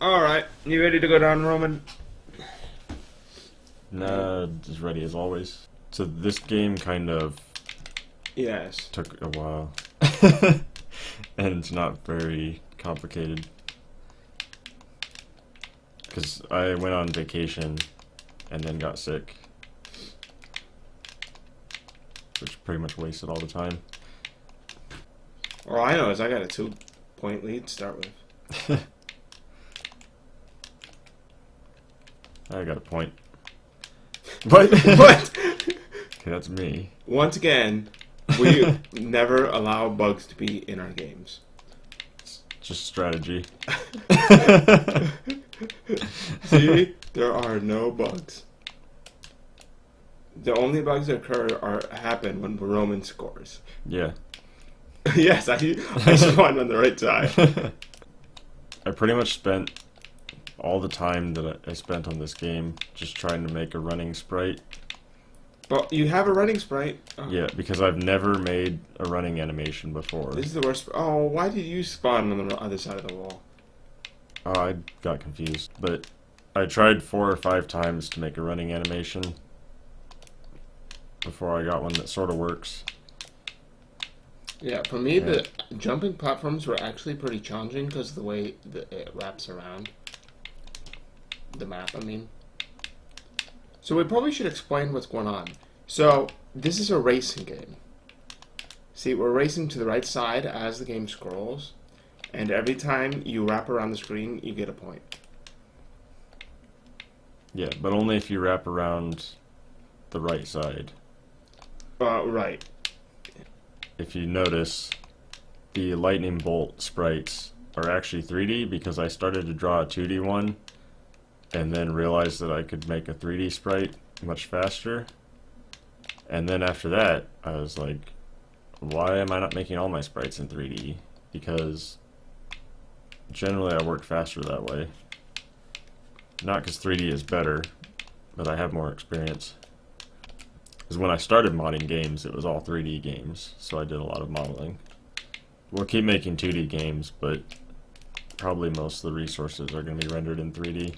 Alright, you ready to go down, Roman? Nah, as ready as always. So this game kind of Yes. took a while. And it's not very complicated. Because I went on vacation and then got sick. Which pretty much wasted all the time. All I know is I got a 2-point lead to start with. I got a point. What? What? Okay, that's me. Once again, we never allow bugs to be in our games. It's just strategy. See? There are no bugs. The only bugs that happen when Roman scores. Yeah. Yes, I spawned on the right side. I pretty much spent all the time that I spent on this game just trying to make a running sprite. Well, you have a running sprite. Oh. Yeah, because I've never made a running animation before. This is the worst. Oh, why did you spawn on the other side of the wall? Oh, I got confused. But I tried 4 or 5 times to make a running animation before I got one that sort of works. Yeah, for me, the jumping platforms were actually pretty challenging because of the way that it wraps around the map, I mean. So we probably should explain what's going on. So, this is a racing game. See, we're racing to the right side as the game scrolls, and every time you wrap around the screen, you get a point. Yeah, but only if you wrap around the right side. Right. If you notice, the lightning bolt sprites are actually 3D because I started to draw a 2D one and then realized that I could make a 3D sprite much faster. And then after that, I was like, why am I not making all my sprites in 3D? Because generally I work faster that way. Not because 3D is better, but I have more experience. Because when I started modding games, it was all 3D games, so I did a lot of modeling. We'll keep making 2D games, but probably most of the resources are going to be rendered in 3D.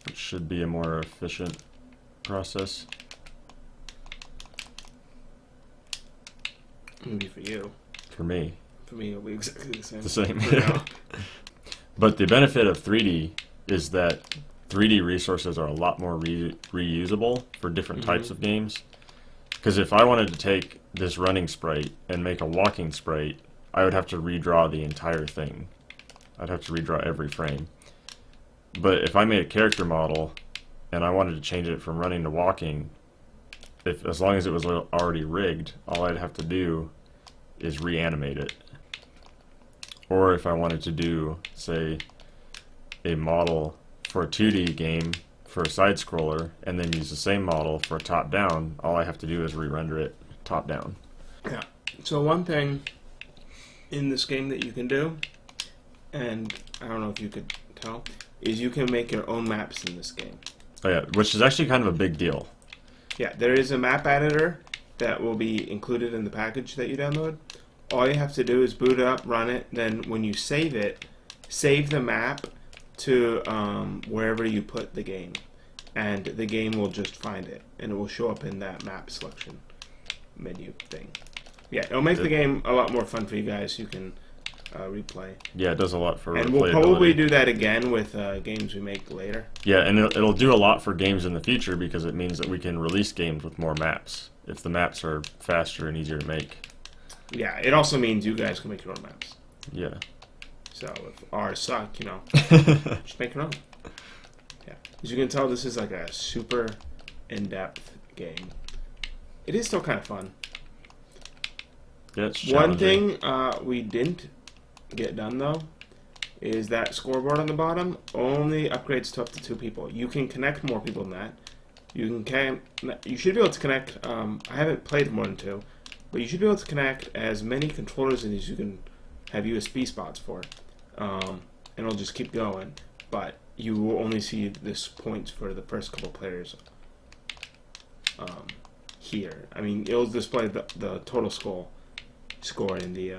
Which should be a more efficient process. Maybe for you. For me. For me, it'll be exactly the same. The same. For now. But the benefit of 3D is that 3D resources are a lot more reusable for different types of games. Because if I wanted to take this running sprite and make a walking sprite, I would have to redraw the entire thing. I'd have to redraw every frame. But if I made a character model and I wanted to change it from running to walking, as long as it was already rigged, all I'd have to do is reanimate it. Or if I wanted to do, say, a model for a 2D game for a side scroller and then use the same model for a top down, all I have to do is re-render it top down. Yeah. So one thing in this game that you can do, and I don't know if you could tell, is you can make your own maps in this game. Oh yeah, which is actually kind of a big deal. Yeah, there is a map editor that will be included in the package that you download. All you have to do is boot it up, run it, then when you save it, save the map to wherever you put the game. And the game will just find it, and it will show up in that map selection menu thing. Yeah, it'll make the game a lot more fun for you guys. You can replay. Yeah, it does a lot for replayability. And we'll probably do that again with games we make later. Yeah, and it'll do a lot for games in the future because it means that we can release games with more maps if the maps are faster and easier to make. Yeah, it also means you guys can make your own maps. Yeah. So if ours suck, just make your own. Yeah. As you can tell, this is like a super in-depth game. It is still kind of fun. Yeah, it's One challenging. thing we didn't get done, though, is that scoreboard on the bottom only upgrades to up to 2 people. You can connect more people than that. You should be able to connect, I haven't played more than 2, but you should be able to connect as many controllers as you can have USB spots for. And it'll just keep going, but you will only see this points for the first couple players here. I mean, it'll display the total score in the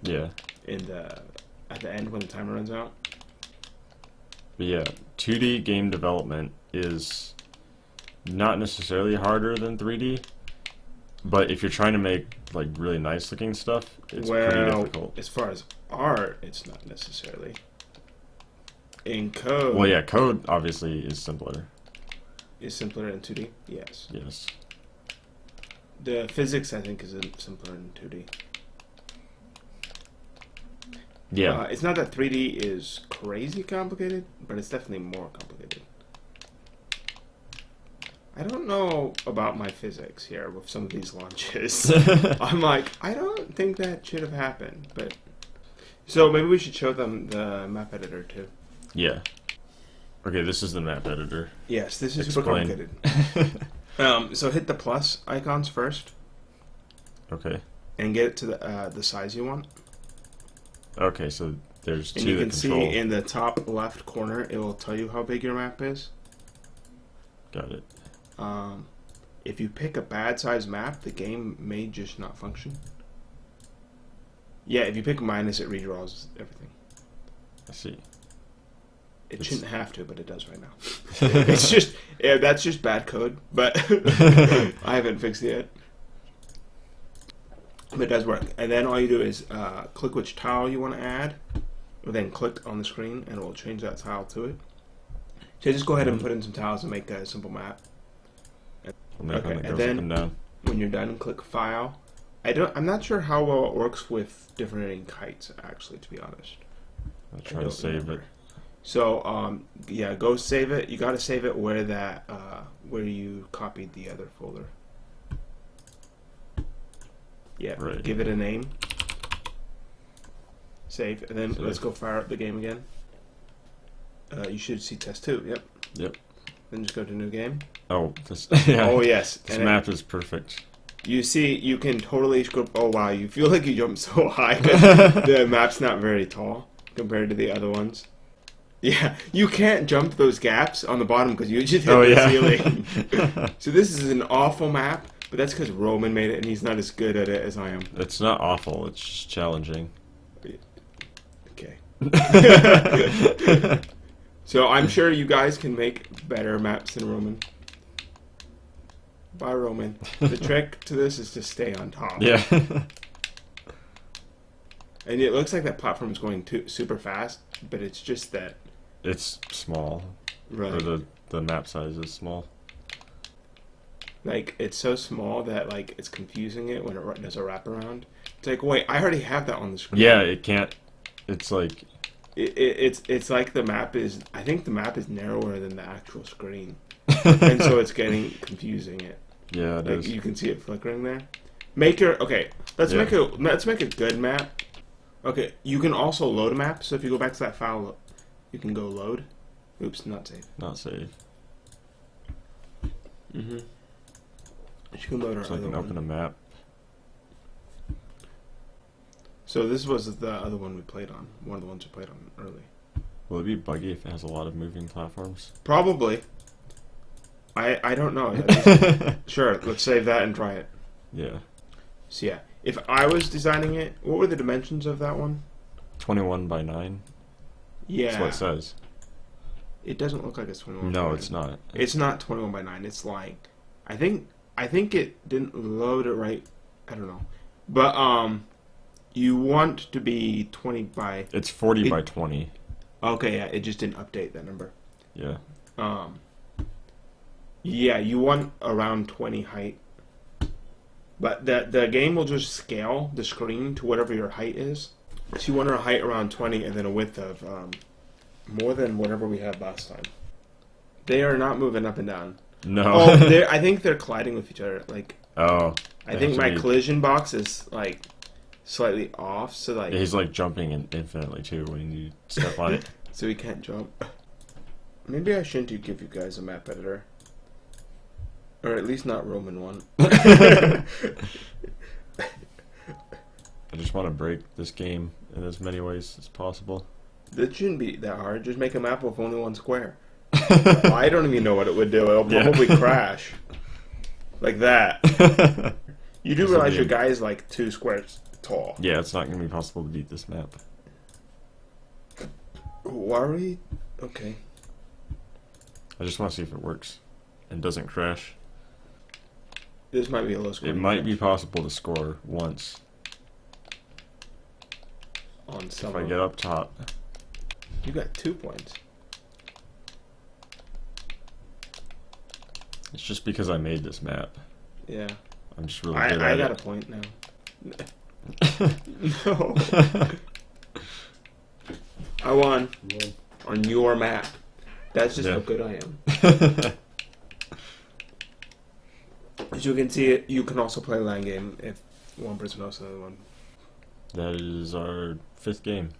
Yeah. At the end when the timer runs out. But yeah, 2D game development is not necessarily harder than 3D, but if you're trying to make like really nice looking stuff, it's pretty difficult. As far as art, it's not necessarily. In code, Well, yeah, code obviously is simpler. is simpler in 2D. Yes. Yes. The physics, I think, is simpler in 2D. Yeah. It's not that 3D is crazy complicated, but it's definitely more complicated. I don't know about my physics here with some of these launches. I'm like, I don't think that should have happened. But so maybe we should show them the map editor too. Yeah. Okay, this is the map editor. Yes, this is super Explain. complicated. So hit the plus icons first Okay. and get it to the size you want. Okay, so there's And two you that can control. see in the top left corner, it will tell you how big your map is. Got it. If you pick a bad size map, the game may just not function. Yeah, if you pick minus, it redraws everything. I see. It shouldn't have to, but it does right now. It's just, yeah, that's just bad code, but I haven't fixed it yet. But it does work. And then all you do is click which tile you want to add, or then click on the screen, and it will change that tile to it. So just go ahead and put in some tiles and make a simple map. Okay, and goes then- up and down. When you're done, click File. I'm not sure how well it works with different heights, actually, to be honest. I'll I try to don't save remember. it. So, yeah, go save it. You gotta save it where where you copied the other folder. Yeah, Right. give it a name. Save, and then Save. let's go fire up the game again. You should see test 2, yep. Yep. Then just go to new game. Oh, this. Yeah. Oh, yes. This And map is perfect. you see, you can totally scroll. Oh, wow, you feel like you jumped so high, but the map's not very tall compared to the other ones. Yeah, you can't jump those gaps on the bottom because you just hit Oh, the yeah. ceiling. So this is an awful map, but that's because Roman made it and he's not as good at it as I am. It's not awful. It's just challenging. Okay. So I'm sure you guys can make better maps than Roman. Bye, Roman. The trick to this is to stay on top. Yeah. And it looks like that platform is going super fast, but it's just that. It's small. Right. Or the map size is small. Like, it's so small that, like, it's confusing it when it does a wraparound. It's like, wait, I already have that on the screen. Yeah, it can't. It's like. It's like the map is. I think the map is narrower than the actual screen, and so it's getting confusing. Yeah, it Like, is. you can see it flickering there. Make your okay. Let's Yeah. make a good map. Okay, you can also load a map. So if you go back to that file, you can go load. Oops, not save. Not safe. Mm-hmm. You can load our So I other can one. open a map. So this was the other one we played on. One of the ones we played on early. Will it be buggy if it has a lot of moving platforms? Probably. I don't know. Sure, let's save that and try it. Yeah. So yeah, if I was designing it, what were the dimensions of that one? 21 by 9. Yeah, That's what it says. it doesn't look like it's 21. No, by it's 9. not. It's not 21 by 9. It's like, I think it didn't load it right. I don't know, but you want to be 20 by. It's 40 by 20. Okay, yeah, it just didn't update that number. Yeah. Yeah, you want around 20 height. But the game will just scale the screen to whatever your height is. So you want a height around 20 and then a width of more than whatever we had last time. They are not moving up and down. No. Oh, I think they're colliding with each other. Like, Oh. I they think have to my be- collision box is like slightly off, so like He's like jumping infinitely too when you step on it. so we can't jump. Maybe I shouldn't give you guys a map editor. Or at least not Roman one. I just want to break this game in as many ways as possible. That shouldn't be that hard. Just make a map with only one square. I don't even know what it would do. It'll Yeah. probably crash. Like that. You do This'll realize be your a- guy is like 2 squares tall. Yeah, it's not going to be possible to beat this map. Worried? Okay. I just want to see if it works and doesn't crash. This might be a low score. It might be possible to score once on some. if I get up top. You got 2 points. It's just because I made this map. Yeah. I'm just really good I at got it. a point now. No. I won on your map. That's just Yeah. how good I am. As you can see, you can also play line game if one person knows another one. That is our 5th game.